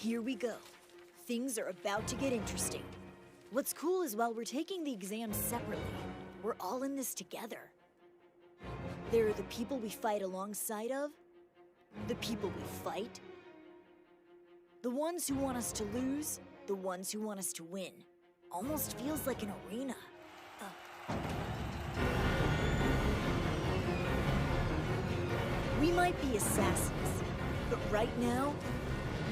Here we go. Things are about to get interesting. What's cool is while we're taking the exams separately, we're all in this together. There are the people we fight alongside of, the people we fight, the ones who want us to lose, the ones who want us to win. Almost feels like an arena. We might be assassins, but right now,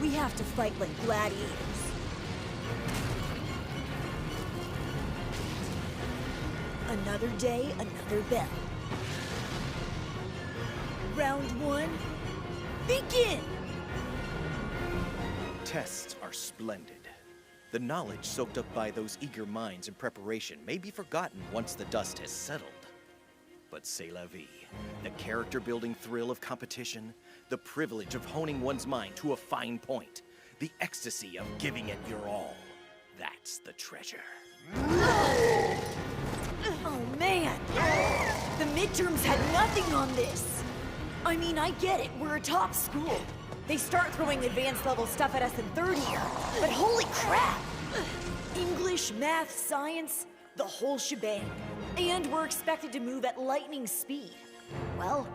we have to fight like gladiators. Another day, another bell. Round one, begin! Tests are splendid. The knowledge soaked up by those eager minds in preparation may be forgotten once the dust has settled. But c'est la vie. The character-building thrill of competition, the privilege of honing one's mind to a fine point, the ecstasy of giving it your all. That's the treasure. Oh man! The midterms had nothing on this! I mean, I get it, we're a top school. They start throwing advanced level stuff at us in third year, but holy crap! English, math, science, the whole shebang. And we're expected to move at lightning speed. Well,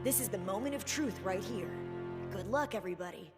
this is the moment of truth right here. Good luck, everybody.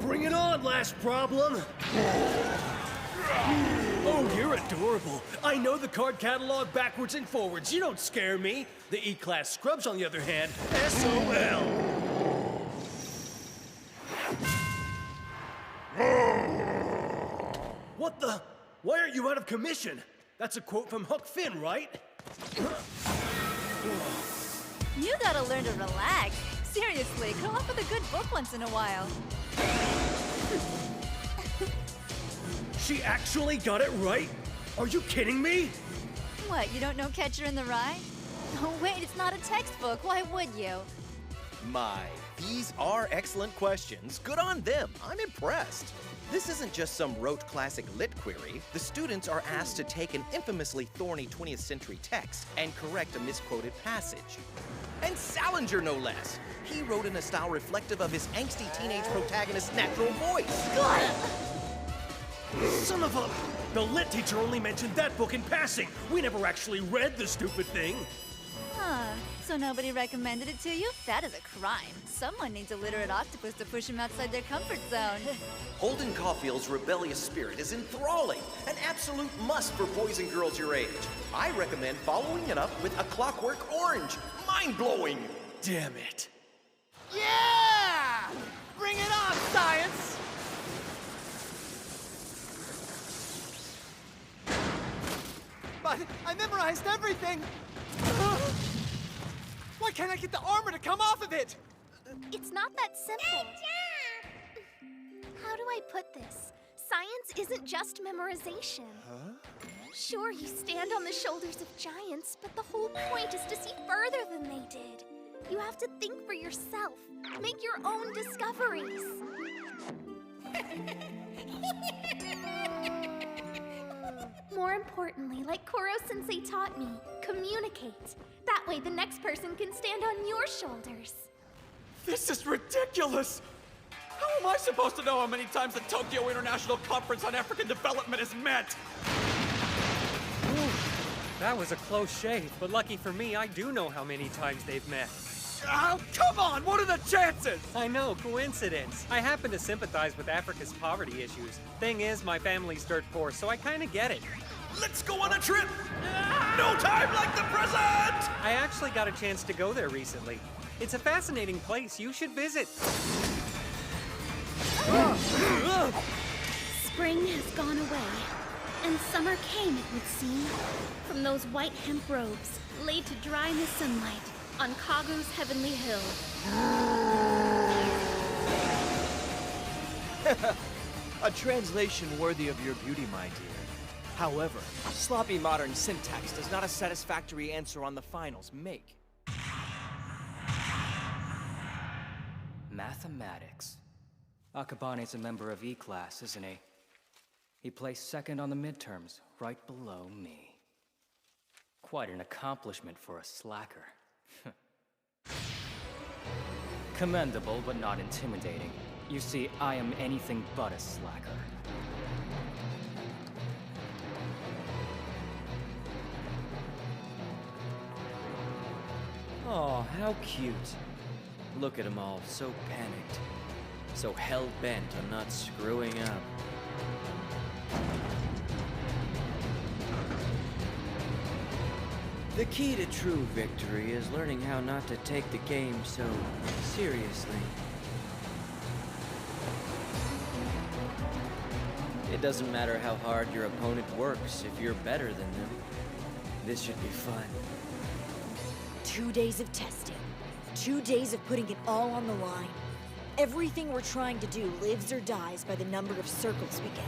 Bring it on, last problem! Oh, you're adorable. I know the card catalog backwards and forwards. You don't scare me. The E-Class scrubs, on the other hand, SOL! What the? Why aren't you out of commission? That's a quote from Huck Finn, right? You gotta learn to relax. Seriously, come up with a good book once in a while. She actually got it right? Are you kidding me? What, you don't know Catcher in the Rye? Oh wait, it's not a textbook. Why would you? My, these are excellent questions. Good on them. I'm impressed. This isn't just some rote classic lit query. The students are asked to take an infamously thorny 20th century text and correct a misquoted passage. And Salinger, no less. He wrote in a style reflective of his angsty teenage protagonist's natural voice. Son of a... The lit teacher only mentioned that book in passing. We never actually read the stupid thing. Huh. So nobody recommended it to you? That is a crime. Someone needs a literate octopus to push them outside their comfort zone. Holden Caulfield's rebellious spirit is enthralling, an absolute must for boys and girls your age. I recommend following it up with A Clockwork Orange. Mind-blowing! Damn it. Yeah! Bring it on, science! But I memorized everything! Why can't I get the armor to come off of it? It's not that simple. How do I put this? Science isn't just memorization. Sure, you stand on the shoulders of giants, but the whole point is to see further than they did. You have to think for yourself. Make your own discoveries. More importantly, like Koro-sensei taught me, communicate. That way the next person can stand on your shoulders. This is ridiculous! How am I supposed to know how many times the Tokyo International Conference on African Development is met? Ooh, that was a close shave, but lucky for me, I do know how many times they've met. Oh, come on! What are the chances? I know, coincidence. I happen to sympathize with Africa's poverty issues. Thing is, my family's dirt poor, so I kinda get it. Let's go on a trip! No time like the present! I actually got a chance to go there recently. It's a fascinating place. You should visit. Spring has gone away, and summer came, it would seem, from those white hemp robes laid to dry in the sunlight on Kagu's heavenly hill. A translation worthy of your beauty, my dear. However, sloppy modern syntax does not a satisfactory answer on the finals make. Mathematics. Akabane's a member of E-class, isn't he? He placed second on the midterms, right below me. Quite an accomplishment for a slacker. Commendable, but not intimidating. You see, I am anything but a slacker. Oh, how cute. Look at them all, so panicked. So hell-bent on not screwing up. The key to true victory is learning how not to take the game so seriously. It doesn't matter how hard your opponent works if you're better than them. This should be fun. 2 days of testing. 2 days of putting it all on the line. Everything we're trying to do lives or dies by the number of circles we get.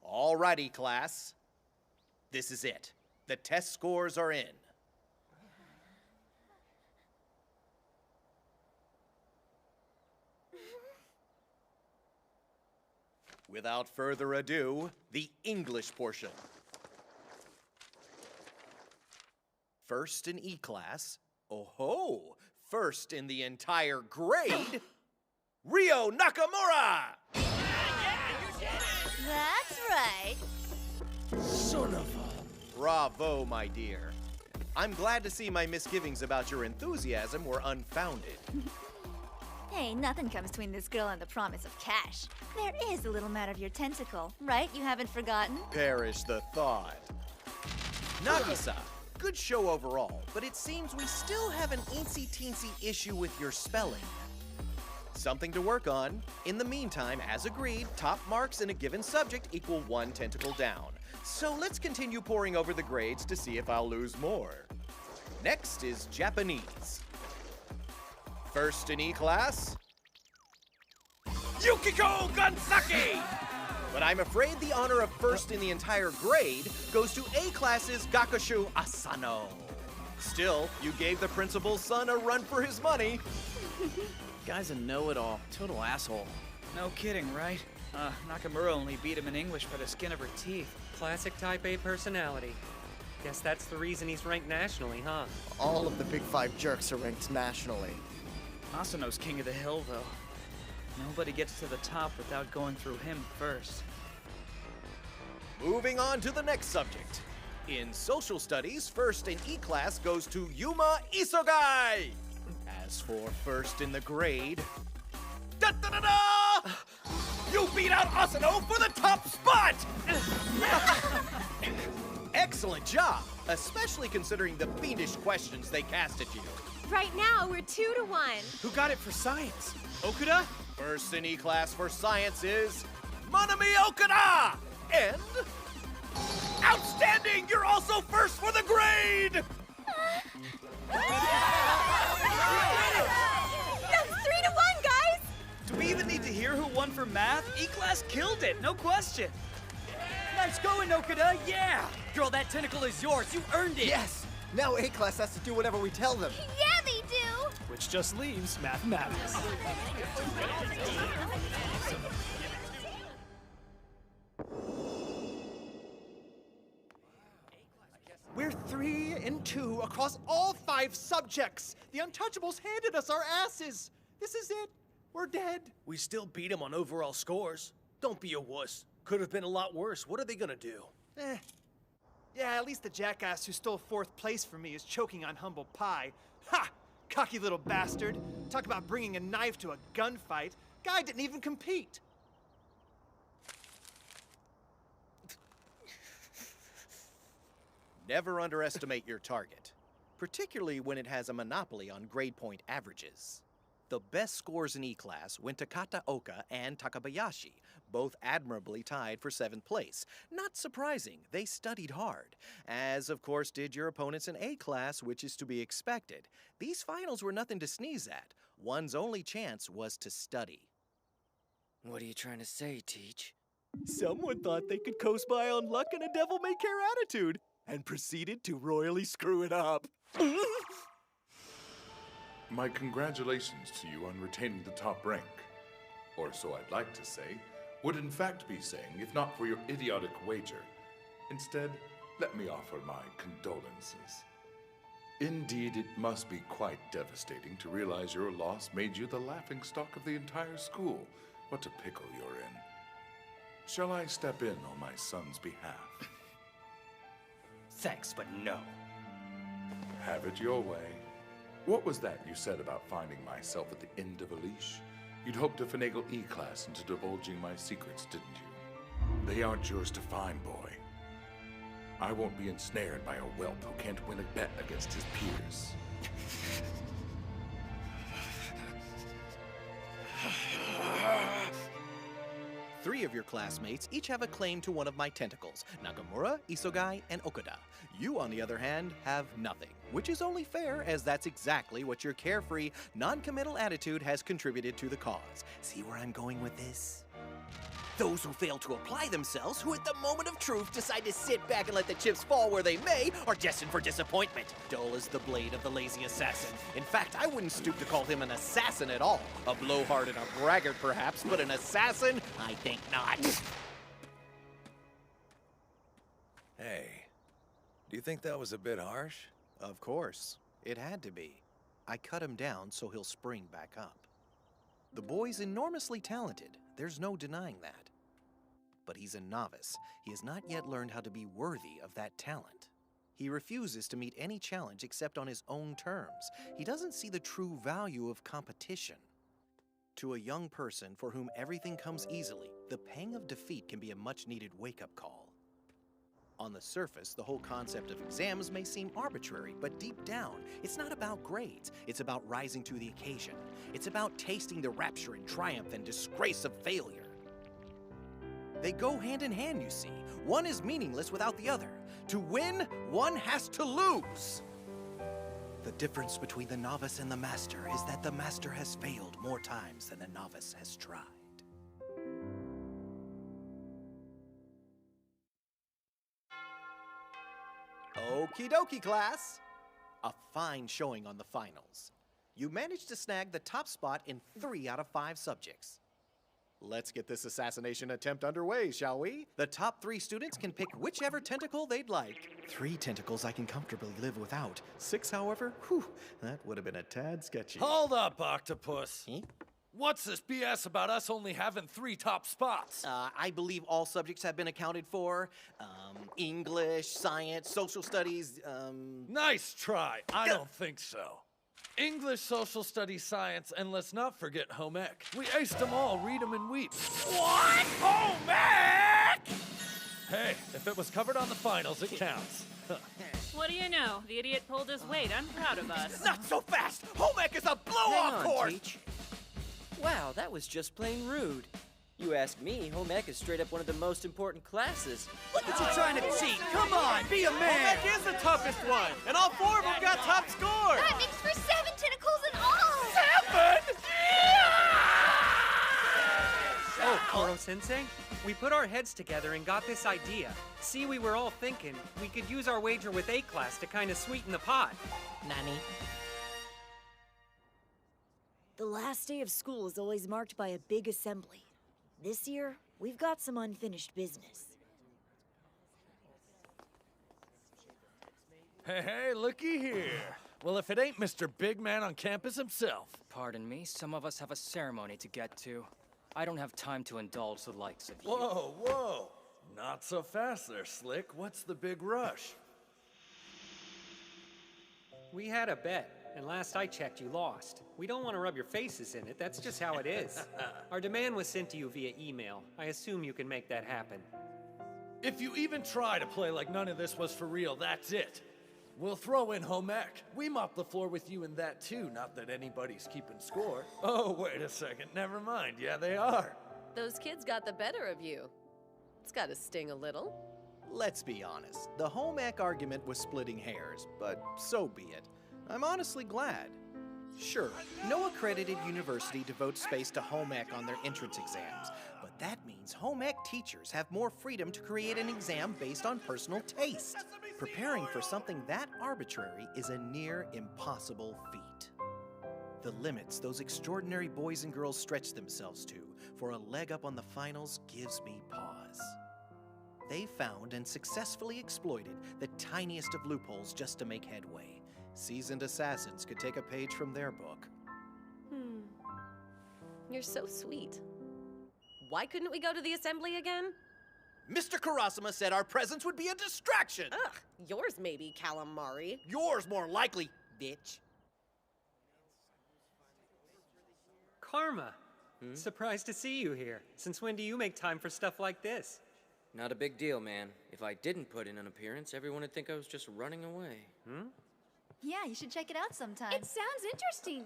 Alrighty, class. This is it. The test scores are in. Without further ado, the English portion. First in E-class, oh ho, first in the entire grade, Ryo Nakamura! That's right. Son of a... Bravo, my dear. I'm glad to see my misgivings about your enthusiasm were unfounded. Hey, nothing comes between this girl and the promise of cash. There is a little matter of your tentacle, right? You haven't forgotten? Perish the thought. Nagisa, good show overall, but it seems we still have an eensy-teensy issue with your spelling. Something to work on. In the meantime, as agreed, top marks in a given subject equal 1 tentacle down. So let's continue poring over the grades to see if I'll lose more. Next is Japanese. First in E-class, Yukiko Gansaki! but I'm afraid the honor of first in the entire grade goes to A-class's Gakushu Asano. Still, you gave the principal's son a run for his money. Guy's a know-it-all. Total asshole. No kidding, right? Nakamura only beat him in English by the skin of her teeth. Classic Type A personality. Guess that's the reason he's ranked nationally, huh? All of the Big Five jerks are ranked nationally. Asano's king of the hill, though. Nobody gets to the top without going through him first. Moving on to the next subject. In social studies, first in E-class goes to Yuma Isogai. As for first in the grade, da-da-da-da! You beat out Asano for the top spot! Excellent job, especially considering the fiendish questions they cast at you. Right now, we're 2-1. Who got it for science? Okuda? First in E-class for science is Manami Okada! And outstanding! You're also first for the grade! That's 3-1, guys! Do we even need hear who won for math? E-Class killed it, no question. Nice going, Okada, yeah! Girl, that tentacle is yours, you earned it! Yes! Now A-Class has to do whatever we tell them. Yeah, they do! Which just leaves mathematics. We're 3 and 2 across all 5 subjects. The Untouchables handed us our asses. This is it. We're dead. We still beat them on overall scores. Don't be a wuss. Could have been a lot worse. What are they gonna do? Yeah, at least the jackass who stole 4th place from me is choking on humble pie. Ha! Cocky little bastard. Talk about bringing a knife to a gunfight. Guy didn't even compete. Never underestimate your target, particularly when it has a monopoly on grade point averages. The best scores in E-Class went to Kataoka and Takabayashi, both admirably tied for 7th place. Not surprising, they studied hard, as of course did your opponents in A-Class, which is to be expected. These finals were nothing to sneeze at. One's only chance was to study. What are you trying to say, Teach? Someone thought they could coast by on luck and a devil-may-care attitude, and proceeded to royally screw it up. My congratulations to you on retaining the top rank. Or so I'd like to say, would in fact be saying, if not for your idiotic wager. Instead, let me offer my condolences. Indeed, it must be quite devastating to realize your loss made you the laughingstock of the entire school. What a pickle you're in. Shall I step in on my son's behalf? Thanks, but no. Have it your way. What was that you said about finding myself at the end of a leash? You'd hoped to finagle E-Class into divulging my secrets, didn't you? They aren't yours to find, boy. I won't be ensnared by a whelp who can't win a bet against his peers. Three of your classmates each have a claim to one of my tentacles: Nakamura, Isogai, and Okada. You, on the other hand, have nothing, which is only fair, as that's exactly what your carefree, non-committal attitude has contributed to the cause. See where I'm going with this? Those who fail to apply themselves, who at the moment of truth decide to sit back and let the chips fall where they may, are destined for disappointment. Dull as the blade of the lazy assassin. In fact, I wouldn't stoop to call him an assassin at all. A blowhard and a braggart, perhaps, but an assassin? I think not. Hey, do you think that was a bit harsh? Of course. It had to be. I cut him down so he'll spring back up. The boy's enormously talented. There's no denying that. But he's a novice. He has not yet learned how to be worthy of that talent. He refuses to meet any challenge except on his own terms. He doesn't see the true value of competition. To a young person for whom everything comes easily, the pang of defeat can be a much-needed wake-up call. On the surface, the whole concept of exams may seem arbitrary, but deep down, it's not about grades. It's about rising to the occasion. It's about tasting the rapture and triumph and disgrace of failure. They go hand in hand, you see. One is meaningless without the other. To win, one has to lose. The difference between the novice and the master is that the master has failed more times than the novice has tried. Okie dokie, class. A fine showing on the finals. You managed to snag the top spot in 3 out of 5 subjects. Let's get this assassination attempt underway, shall we? The top 3 students can pick whichever tentacle they'd like. 3 tentacles I can comfortably live without. 6, however, whew, that would have been a tad sketchy. Hold up, Octopus. Hmm? What's this BS about us only having 3 top spots? I believe all subjects have been accounted for. English, science, social studies, Nice try. I don't think so. English, social studies, science, and let's not forget home ec. We aced them all, read them and weep. What? Home ec? Hey, if it was covered on the finals, it counts. What do you know? The idiot pulled his weight. I'm proud of us. Not so fast! Home ec is a Hang blow-off on, course! Teach. Wow, that was just plain rude. You ask me, home ec is straight up one of the most important classes. Look at you trying to cheat! Come on, be a man! Home ec is the toughest one, and all 4 of them got top scores! That makes for 7 tentacles in all! 7? Koro-sensei, we put our heads together and got this idea. See, we were all thinking we could use our wager with A-class to kind of sweeten the pot. Nani? The last day of school is always marked by a big assembly. This year, we've got some unfinished business. Hey, looky here. Well, if it ain't Mr. Big Man on campus himself. Pardon me, some of us have a ceremony to get to. I don't have time to indulge the likes of you. Whoa, whoa. Not so fast there, Slick. What's the big rush? We had a bet, and last I checked, you lost. We don't want to rub your faces in it, that's just how it is. Our demand was sent to you via email. I assume you can make that happen. If you even try to play like none of this was for real, that's it. We'll throw in home ec. We mop the floor with you in that too, not that anybody's keeping score. Oh, wait a second, never mind. Yeah, they are. Those kids got the better of you. It's gotta sting a little. Let's be honest, the home ec argument was splitting hairs, but so be it. I'm honestly glad. Sure, no accredited university devotes space to home ec on their entrance exams, but that means home ec teachers have more freedom to create an exam based on personal taste. Preparing for something that arbitrary is a near impossible feat. The limits those extraordinary boys and girls stretch themselves to for a leg up on the finals gives me pause. They found and successfully exploited the tiniest of loopholes just to make headway. Seasoned assassins could take a page from their book. You're so sweet. Why couldn't we go to the assembly again? Mr. Karasuma said our presence would be a distraction! Ugh, yours maybe, calamari. Yours more likely, bitch. Karma, surprised to see you here. Since when do you make time for stuff like this? Not a big deal, man. If I didn't put in an appearance, everyone would think I was just running away. Yeah, you should check it out sometime. It sounds interesting.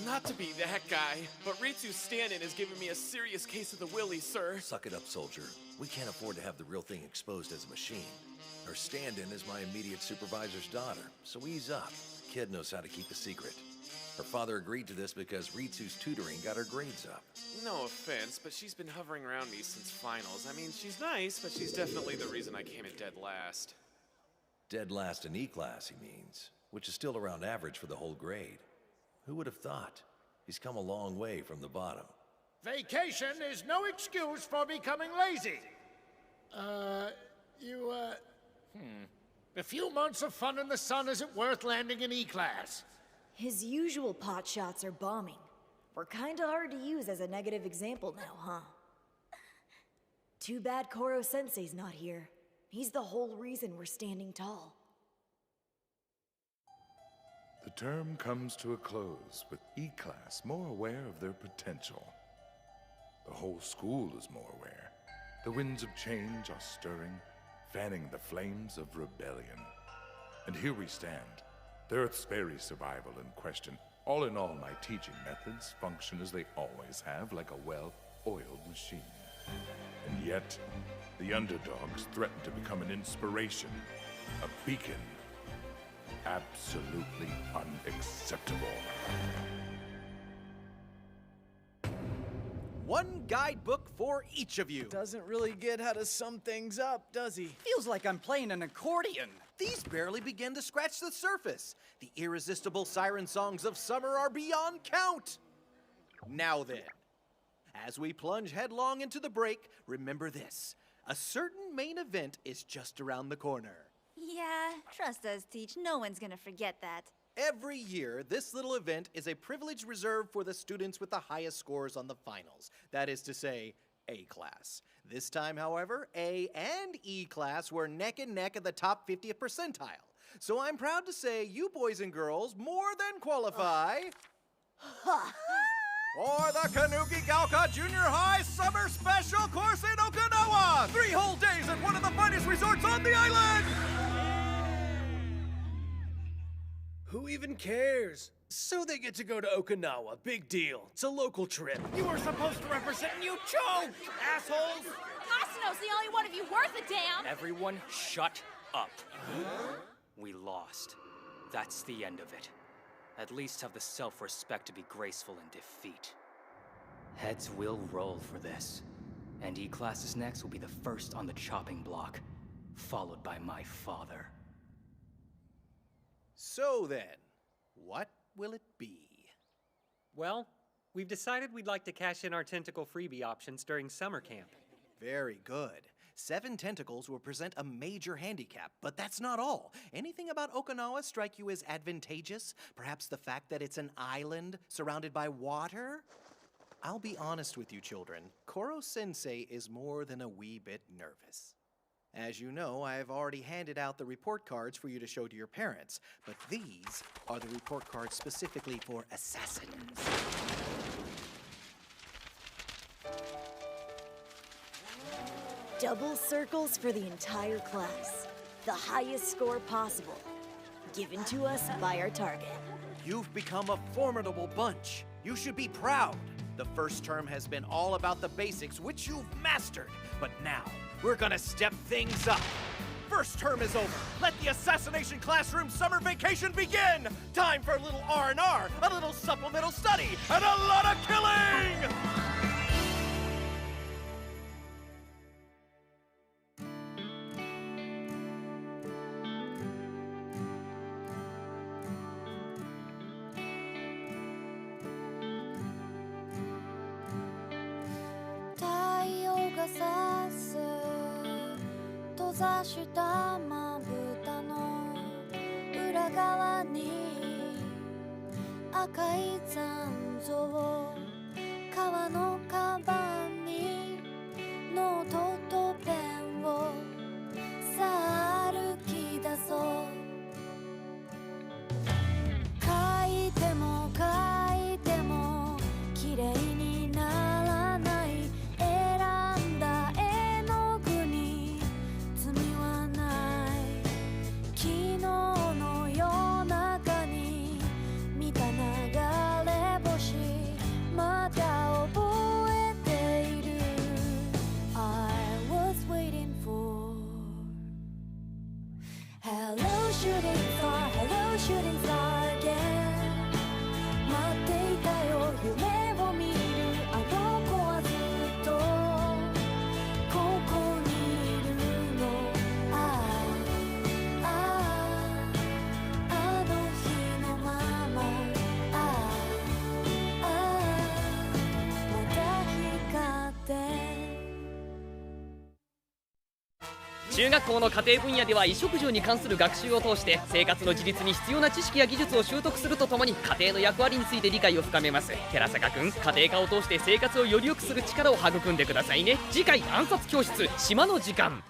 Not to be that guy, but Ritsu's stand-in has given me a serious case of the willies, sir. Suck it up, soldier. We can't afford to have the real thing exposed as a machine. Her stand-in is my immediate supervisor's daughter, so ease up. The kid knows how to keep a secret. Her father agreed to this because Ritsu's tutoring got her grades up. No offense, but she's been hovering around me since finals. I mean, she's nice, but she's definitely the reason I came in dead last. Dead last in E-class, he means, which is still around average for the whole grade. Who would have thought? He's come a long way from the bottom. Vacation is no excuse for becoming lazy. A few months of fun in the sun isn't worth landing in E-class. His usual pot shots are bombing. We're kinda hard to use as a negative example now, huh? Too bad Koro-sensei's not here. He's the whole reason we're standing tall. The term comes to a close, with E-class more aware of their potential. The whole school is more aware. The winds of change are stirring, fanning the flames of rebellion. And here we stand, the Earth's very survival in question. All in all, my teaching methods function as they always have, like a well-oiled machine. And yet, the underdogs threaten to become an inspiration, a beacon. Absolutely unacceptable. One guidebook for each of you. Doesn't really get how to sum things up, does he? Feels like I'm playing an accordion. These barely begin to scratch the surface. The irresistible siren songs of summer are beyond count. Now then, as we plunge headlong into the break, remember this. A certain main event is just around the corner. Yeah, trust us, Teach. No one's gonna forget that. Every year, this little event is a privilege reserved for the students with the highest scores on the finals. That is to say, A-class. This time, however, A and E-class were neck and neck at the top 50th percentile. So I'm proud to say you boys and girls more than qualify for the Kanuki Gaoka Junior High Summer Special Course in Okinawa! 3 whole days at one of the finest resorts on the island! Who even cares? So they get to go to Okinawa. Big deal. It's a local trip. You were supposed to represent and you choked, assholes! Asano's the only one of you worth a damn! Everyone shut up. We lost. That's the end of it. At least have the self-respect to be graceful in defeat. Heads will roll for this. And E-Class's next will be the first on the chopping block, followed by my father. So then, what will it be? Well, we've decided we'd like to cash in our tentacle freebie options during summer camp. Very good. 7 tentacles will present a major handicap, but that's not all. Anything about Okinawa strike you as advantageous? Perhaps the fact that it's an island surrounded by water? I'll be honest with you, children. Koro-sensei is more than a wee bit nervous. As you know, I've already handed out the report cards for you to show to your parents, but these are the report cards specifically for Assassins. Double circles for the entire class. The highest score possible. Given to us by our target. You've become a formidable bunch. You should be proud. The first term has been all about the basics, which you've mastered. But now, we're gonna step things up. First term is over. Let the Assassination Classroom summer vacation begin! Time for a little R&R, a little supplemental study, and a lot of killing!閉ざしたまぶたの裏側に赤い残像革のカバンにノートとペンをさあ歩き出そう書いても書いても綺麗にならない選んだ絵の具に罪はない昨日の夜中に見た流れ星まだ覚えている I was waiting for Hello shooting star Hello shooting star again 待っていたよ夢を見るあの子はずっとここにいるのあの日のまままた光って中学校の家庭分野では衣食住に関する学習を通して生活の自立に必要な知識や技術を習得するとともに家庭の役割について理解を深めます。寺坂くん、家庭科を通して生活をより良くする力を育んでくださいね。次回暗殺教室島の時間。